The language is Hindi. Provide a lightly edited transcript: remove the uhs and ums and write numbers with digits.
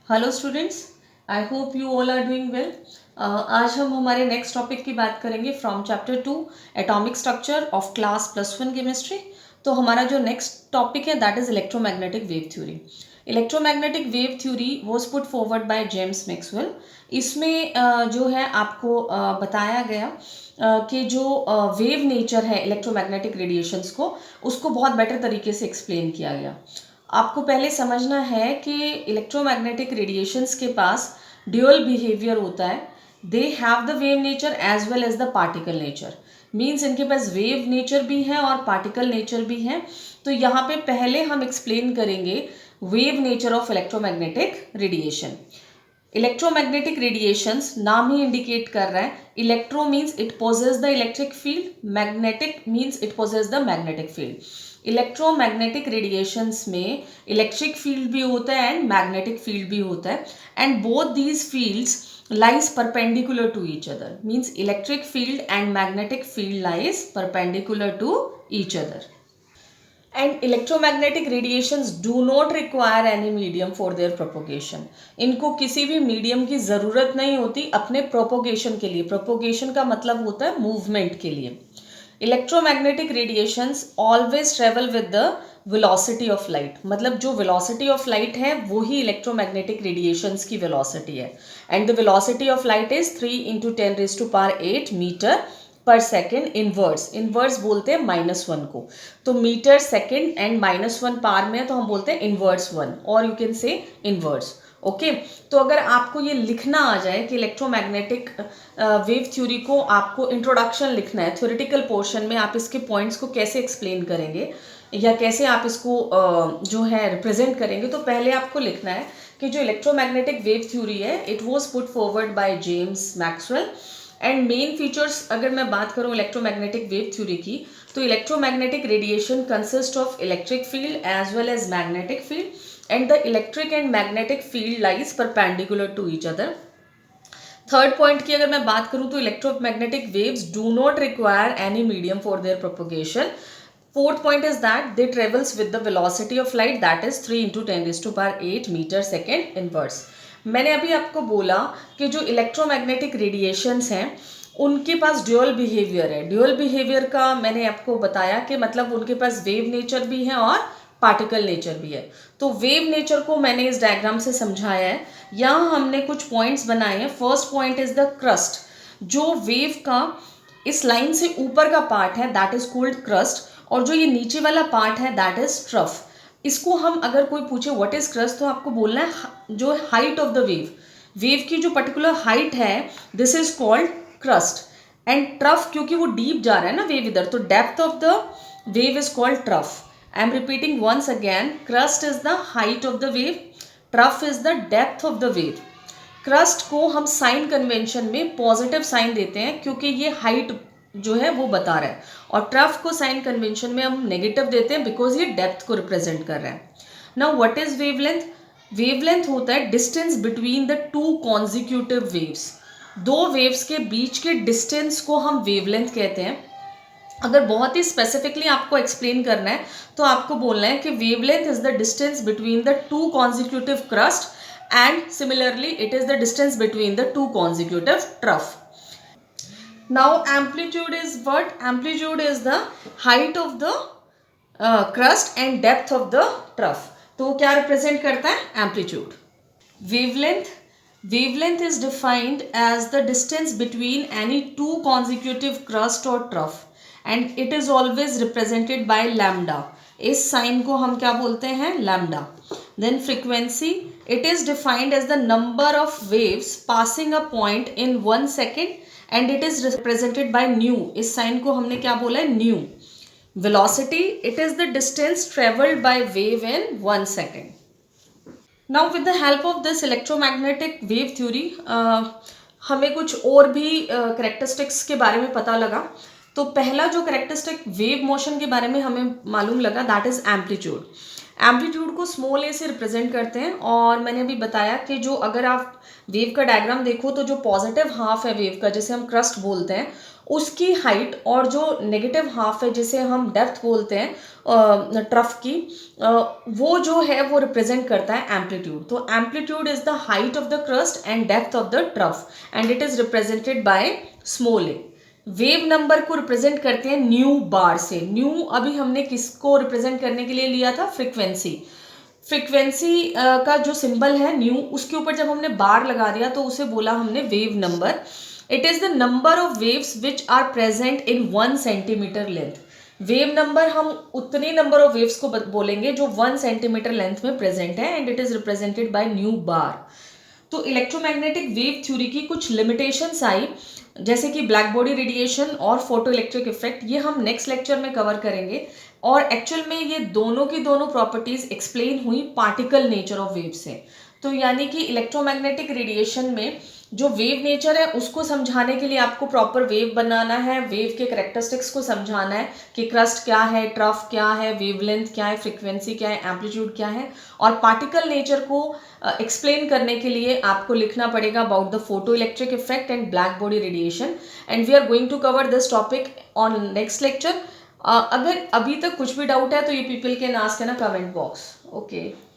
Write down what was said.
Hello students, I hope you all are doing well. आज हम हमारे नेक्स्ट टॉपिक की बात करेंगे from chapter 2 atomic structure of class +1 chemistry. तो हमारा जो नेक्स्ट टॉपिक है that is electromagnetic wave theory. Electromagnetic wave theory was put forward by James Maxwell. इसमें जो है आपको बताया गया कि जो वेव नेचर है इलेक्ट्रोमैग्नेटिक रेडिएशंस को उसको बहुत बेटर तरीके से एक्सप्लेन किया गया। आपको पहले समझना है कि इलेक्ट्रोमैग्नेटिक रेडिएशंस के पास ड्यूअल बिहेवियर होता है। They have the wave nature as well as the particle nature. Means इनके पास वेव नेचर भी है और पार्टिकल नेचर भी है। तो यहाँ पे पहले हम एक्सप्लेन करेंगे wave nature of electromagnetic radiation. Electromagnetic radiations नाम ही इंडिकेट कर रहा है। Electro means it possesses the electric field, magnetic means it possesses the magnetic field. Electromagnetic radiations में इलेक्ट्रिक फील्ड भी होता है एंड मैग्नेटिक फील्ड भी होता है and both these fields lies perpendicular to each other, means electric field and magnetic field lies perpendicular to each other. And electromagnetic radiations do not require any medium for their propagation. इनको किसी भी मीडियम की ज़रूरत नहीं होती अपने प्रोपोगेशन के लिए। प्रोपोगेशन का मतलब होता है मूवमेंट के लिए। Electromagnetic radiations always travel with the velocity of light, मतलब जो वेलोसिटी ऑफ लाइट है वो ही इलेक्ट्रोमैग्नेटिक रेडिएशंस की वेलोसिटी है। And the velocity of light is 3 × 10⁸ metre per second inverse. Inverse बोलते हैं -1 को, तो मीटर सेकेंड एंड -1 पार में है तो हम बोलते हैं इनवर्स 1 और you can say inverse. Okay, तो अगर आपको ये लिखना आ जाए कि इलेक्ट्रोमैग्नेटिक वेव थ्योरी को आपको इंट्रोडक्शन लिखना है, थ्योरेटिकल पोर्शन में आप इसके पॉइंट्स को कैसे एक्सप्लेन करेंगे या कैसे आप इसको जो है रिप्रेजेंट करेंगे, तो पहले आपको लिखना है कि जो इलेक्ट्रोमैग्नेटिक वेव थ्योरी है it was put forward by James Maxwell. And main features अगर मैं बात करूँ इलेक्ट्रोमैग्नेटिक वेव थ्योरी की, तो electromagnetic radiation consist of electric field as well as magnetic field and the electric and magnetic field lies perpendicular to each other. Third point की अगर मैं बात करूं तो electromagnetic waves do not require any medium for their propagation. Fourth point is that they travels with the velocity of light that is 3 × 10⁸ metre second inverse. मैंने अभी आपको बोला कि जो इलेक्ट्रोमैग्नेटिक रेडिएशंस हैं उनके पास ड्यूअल बिहेवियर है। ड्यूअल बिहेवियर का मैंने आपको बताया कि मतलब उनके पास वेव नेचर भी है और पार्टिकल नेचर भी है। तो वेव नेचर को मैंने इस डायग्राम से समझाया है। यहाँ हमने कुछ पॉइंट्स बनाए हैं। First point is the crust. जो वेव का इस लाइन से ऊपर का पार्ट है दैट इज कॉल्ड क्रस्ट और जो ये नीचे वाला पार्ट है दैट इज ट्रफ। इसको हम अगर कोई पूछे व्हाट इज क्रस्ट तो आपको बोलना है जो height of the wave, wave की जो पर्टिकुलर हाइट है this is called crust. And trough क्योंकि वो डीप जा रहा है ना वेव इधर, तो depth of the wave is called trough. I am repeating once again, crust is the height of the wave, trough is the depth of the wave. crust को हम साइन कन्वेंशन में पॉजिटिव साइन देते हैं क्योंकि ये हाइट जो है वो बता रहा है, और ट्रफ को साइन कन्वेंशन में हम नेगेटिव देते हैं बिकॉज ये डेप्थ को रिप्रेजेंट कर रहा है। Now what is wavelength? Wavelength होता है distance between the two consecutive waves. दो वेव्स के बीच के डिस्टेंस को हम वेवलेंथ कहते हैं। अगर बहुत ही स्पेसिफिकली आपको एक्सप्लेन करना है तो आपको बोलना है कि wavelength is the distance between the two consecutive crust and similarly it is the distance between the two consecutive trough. Now amplitude is what? Amplitude is the height of the crust and depth of the trough. तो क्या रिप्रेजेंट करता है? Amplitude. Wavelength is defined as the distance between any two consecutive crust or trough and it is always represented by lambda. इस साइन को हम क्या बोलते हैं? Lambda. Then frequency, it is defined as the number of waves passing a point in 1 second and it is represented by nu. इस साइन को हमने क्या बोला है? nu. Velocity, it is the distance traveled by wave in 1 second. Now with the help of this electromagnetic wave theory हमें कुछ और भी करेक्टरिस्टिक्स के बारे में पता लगा। तो पहला जो करेक्टरिस्टिक वेव मोशन के बारे में हमें मालूम लगा दैट इज एम्पलीट्यूड। एम्पलीट्यूड को स्मॉल ए से रिप्रेजेंट करते हैं और मैंने अभी बताया कि जो अगर आप वेव का डायग्राम देखो तो जो पॉजिटिव हाफ है वेव का जिसे हम क्रस्ट बोलते हैं उसकी हाइट और जो नेगेटिव हाफ है जिसे हम डेप्थ बोलते हैं ट्रफ की, वो जो है वो रिप्रेजेंट करता है एम्पलीट्यूड। तो amplitude is the height of the crust and depth of the trough and it is represented by small A. Wave number को रिप्रेजेंट करते हैं न्यू बार से। न्यू अभी हमने किसको रिप्रेजेंट करने के लिए लिया था? फ्रीक्वेंसी। फ्रीक्वेंसी का जो सिंबल है न्यू, उसके ऊपर जब हमने बार लगा दिया तो उसे बोला हमने wave number. It is the number of waves which are present in 1 centimetre length. Wave number हम उतने नंबर ऑफ वेव्स को बोलेंगे जो 1 सेंटीमीटर लेंथ में प्रेजेंट है and it is represented by nu bar. तो इलेक्ट्रोमैग्नेटिक वेव थ्योरी की कुछ लिमिटेशंस आई, जैसे कि ब्लैक बॉडी रेडिएशन और फोटो इलेक्ट्रिक इफेक्ट, ये हम नेक्स्ट लेक्चर में कवर करेंगे। और एक्चुअल में ये दोनों की दोनों प्रॉपर्टीज एक्सप्लेन हुई पार्टिकल नेचर ऑफ वेव से। तो यानी कि इलेक्ट्रोमैग्नेटिक रेडिएशन में जो वेव नेचर है उसको समझाने के लिए आपको प्रॉपर वेव बनाना है, वेव के करेक्टरिस्टिक्स को समझाना है कि क्रस्ट क्या है, ट्रफ क्या है, वेवलेंथ क्या है, फ्रीक्वेंसी क्या है, एम्पलीट्यूड क्या है। और पार्टिकल नेचर को एक्सप्लेन करने के लिए आपको लिखना पड़ेगा about the photo electric effect and black body radiation, and we are going to cover this topic on next lecture. अगर अभी तक कुछ भी डाउट है तो ये people can ask in a comment box. Okay.